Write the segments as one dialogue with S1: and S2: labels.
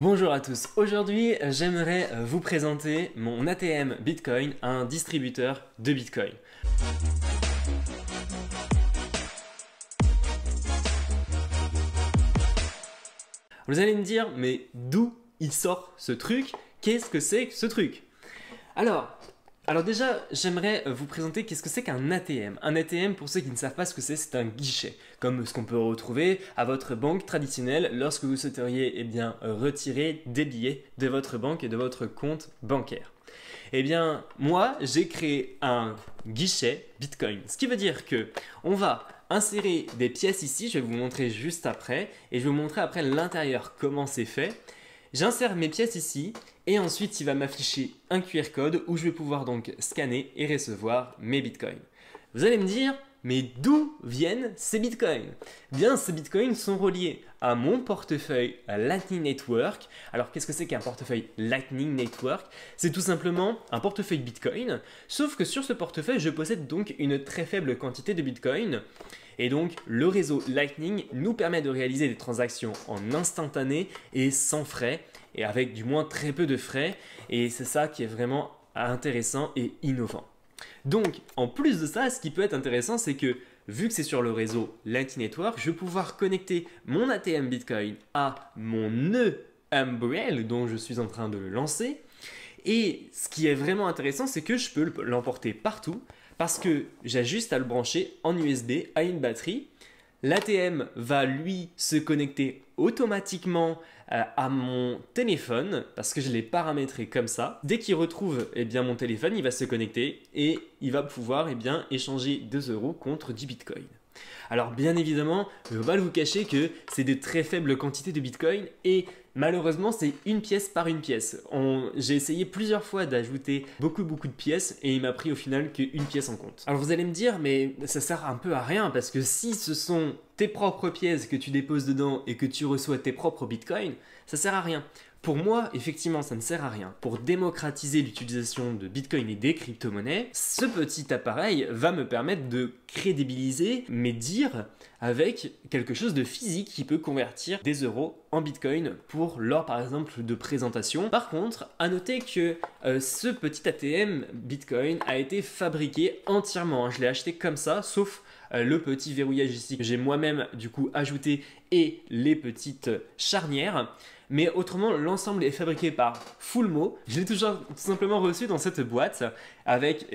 S1: Bonjour à tous, aujourd'hui j'aimerais vous présenter mon ATM Bitcoin, un distributeur de Bitcoin. Vous allez me dire, mais d'où il sort ce truc? Qu'est-ce que c'est que ce truc? Alors déjà, j'aimerais vous présenter qu'est-ce que c'est qu'un ATM. Un ATM, pour ceux qui ne savent pas ce que c'est un guichet, comme ce qu'on peut retrouver à votre banque traditionnelle lorsque vous souhaiteriez retirer des billets de votre banque et de votre compte bancaire. Eh bien, moi, j'ai créé un guichet Bitcoin. Ce qui veut dire que on va insérer des pièces ici, je vais vous montrer juste après, et je vais vous montrer après l'intérieur comment c'est fait. J'insère mes pièces ici et ensuite il va m'afficher un QR code où je vais pouvoir donc scanner et recevoir mes bitcoins. Vous allez me dire, mais d'où viennent ces bitcoins? Bien, ces bitcoins sont reliés à mon portefeuille Lightning Network. Alors qu'est-ce que c'est qu'un portefeuille Lightning Network? C'est tout simplement un portefeuille bitcoin, sauf que sur ce portefeuille je possède donc une très faible quantité de bitcoin. Et donc, le réseau Lightning nous permet de réaliser des transactions en instantané et sans frais, et avec du moins très peu de frais. Et c'est ça qui est vraiment intéressant et innovant. Donc, en plus de ça, ce qui peut être intéressant, c'est que vu que c'est sur le réseau Lightning Network, je vais pouvoir connecter mon ATM Bitcoin à mon nœud Umbrel dont je suis en train de le lancer. Et ce qui est vraiment intéressant, c'est que je peux l'emporter partout parce que j'ai juste à le brancher en USB à une batterie. L'ATM va lui se connecter automatiquement à mon téléphone parce que je l'ai paramétré comme ça. Dès qu'il retrouve mon téléphone, il va se connecter et il va pouvoir échanger 2 euros contre 10 bitcoins. Alors bien évidemment, je ne vais pas vous cacher que c'est de très faibles quantités de bitcoin et malheureusement c'est une pièce par une pièce. J'ai essayé plusieurs fois d'ajouter beaucoup de pièces et il m'a pris au final qu'une pièce en compte. Alors vous allez me dire, mais ça sert un peu à rien parce que si ce sont tes propres pièces que tu déposes dedans et que tu reçois tes propres bitcoins, ça sert à rien. Pour moi, effectivement, ça ne sert à rien. Pour démocratiser l'utilisation de Bitcoin et des crypto-monnaies, ce petit appareil va me permettre de crédibiliser mes dires avec quelque chose de physique qui peut convertir des euros en Bitcoin pour lors par exemple de présentation. Par contre, à noter que ce petit ATM Bitcoin a été fabriqué entièrement. Je l'ai acheté comme ça, sauf le petit verrouillage ici que j'ai moi-même du coup ajouté et les petites charnières. Mais autrement, l'ensemble est fabriqué par Fullmo. Je l'ai tout simplement reçu dans cette boîte avec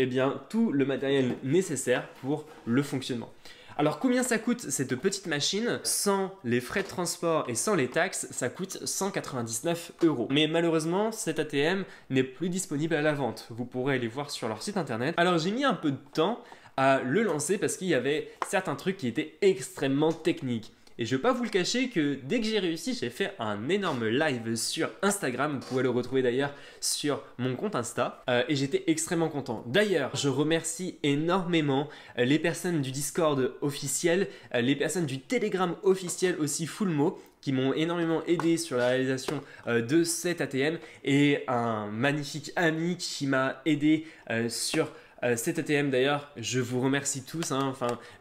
S1: tout le matériel nécessaire pour le fonctionnement. Alors combien ça coûte cette petite machine? Sans les frais de transport et sans les taxes, ça coûte 199 euros. Mais malheureusement, cet ATM n'est plus disponible à la vente. Vous pourrez aller voir sur leur site internet. Alors j'ai mis un peu de temps à le lancer parce qu'il y avait certains trucs qui étaient extrêmement techniques. Et je ne vais pas vous le cacher que dès que j'ai réussi, j'ai fait un énorme live sur Instagram. Vous pouvez le retrouver d'ailleurs sur mon compte Insta. Et j'étais extrêmement content. D'ailleurs, je remercie énormément les personnes du Discord officiel, les personnes du Telegram officiel aussi Fullmo, qui m'ont énormément aidé sur la réalisation de cet ATM. Et un magnifique ami qui m'a aidé sur cet ATM d'ailleurs, je vous remercie tous,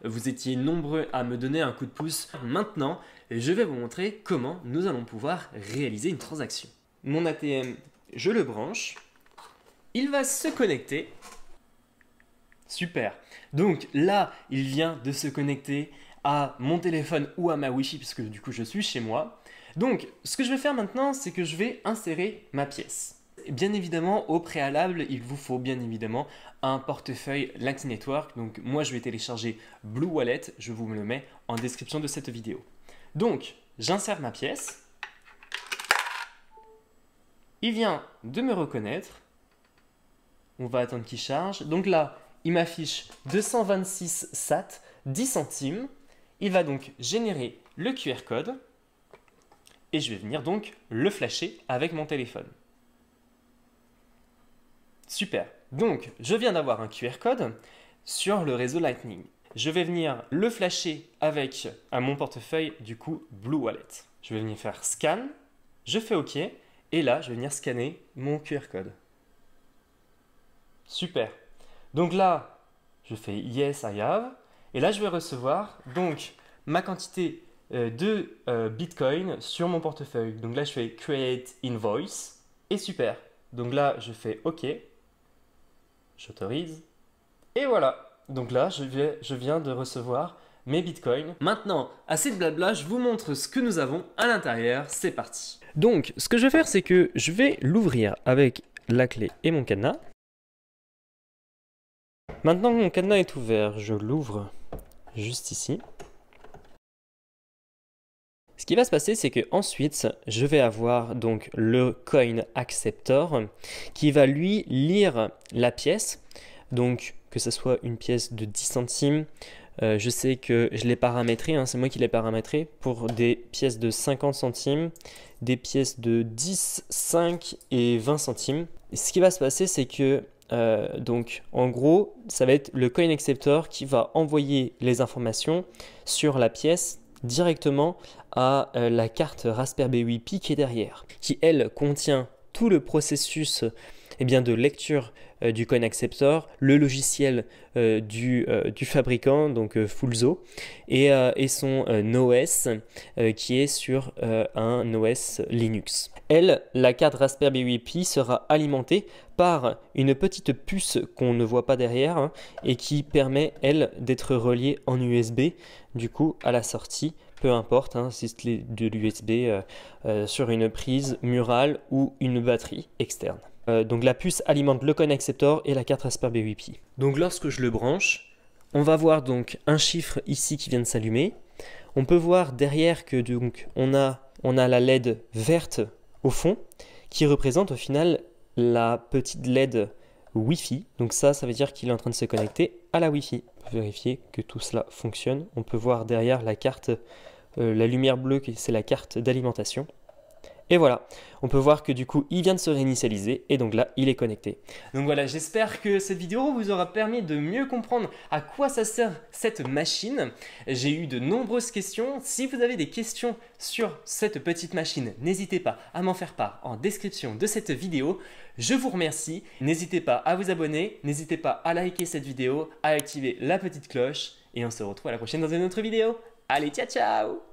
S1: vous étiez nombreux à me donner un coup de pouce. Maintenant, je vais vous montrer comment nous allons pouvoir réaliser une transaction. Mon ATM, je le branche, il va se connecter. Super. Donc là, il vient de se connecter à mon téléphone ou à ma Wi-Fi puisque du coup je suis chez moi. Donc, ce que je vais faire maintenant, c'est que je vais insérer ma pièce. Bien évidemment, au préalable, il vous faut bien évidemment un portefeuille Lightning Network. Donc moi, je vais télécharger Blue Wallet. Je vous le mets en description de cette vidéo. Donc, j'insère ma pièce. Il vient de me reconnaître. On va attendre qu'il charge. Donc là, il m'affiche 226 SAT, 10 centimes. Il va donc générer le QR code. Et je vais venir donc le flasher avec mon téléphone. Super. Donc, je viens d'avoir un QR code sur le réseau Lightning. Je vais venir le flasher avec mon portefeuille, du coup, Blue Wallet. Je vais venir faire scan, je fais OK, et là, je vais venir scanner mon QR code. Super. Donc là, je fais Yes, I have, et là, je vais recevoir donc ma quantité de Bitcoin sur mon portefeuille. Donc là, je fais Create Invoice et super. Donc là, je fais OK, j'autorise et voilà. Donc là, je viens de recevoir mes bitcoins. Maintenant, assez de blabla, je vous montre ce que nous avons à l'intérieur. C'est parti. Donc, ce que je vais faire, c'est que je vais l'ouvrir avec la clé et mon cadenas. Maintenant que mon cadenas est ouvert, je l'ouvre juste ici. Ce qui va se passer, c'est que ensuite, je vais avoir donc le coin acceptor qui va lui lire la pièce. Donc, que ce soit une pièce de 10 centimes, je sais que je l'ai paramétré, c'est moi qui l'ai paramétré, pour des pièces de 50 centimes, des pièces de 10, 5 et 20 centimes. Et ce qui va se passer, c'est que, donc, en gros, ça va être le coin acceptor qui va envoyer les informations sur la pièce directement à la carte Raspberry Pi qui est derrière, qui, elle, contient tout le processus de lecture du coin acceptor, le logiciel du fabricant, donc Fullzo, et son OS qui est sur un OS Linux. Elle, la carte Raspberry Pi sera alimentée par une petite puce qu'on ne voit pas derrière et qui permet, elle, d'être reliée en USB, du coup, à la sortie, peu importe si c'est de l'USB sur une prise murale ou une batterie externe. Donc la puce alimente le coin acceptor et la carte Raspberry Pi. Donc lorsque je le branche, on va voir donc un chiffre ici qui vient de s'allumer. On peut voir derrière que donc on a la LED verte au fond qui représente au final la petite LED Wi-Fi. Donc ça veut dire qu'il est en train de se connecter à la Wi-Fi. Pour vérifier que tout cela fonctionne, on peut voir derrière la carte, la lumière bleue, c'est la carte d'alimentation. Et voilà, on peut voir que du coup, il vient de se réinitialiser et donc là, il est connecté. Donc voilà, j'espère que cette vidéo vous aura permis de mieux comprendre à quoi ça sert cette machine. J'ai eu de nombreuses questions. Si vous avez des questions sur cette petite machine, n'hésitez pas à m'en faire part en description de cette vidéo. Je vous remercie. N'hésitez pas à vous abonner, n'hésitez pas à liker cette vidéo, à activer la petite cloche et on se retrouve à la prochaine dans une autre vidéo. Allez, ciao ciao!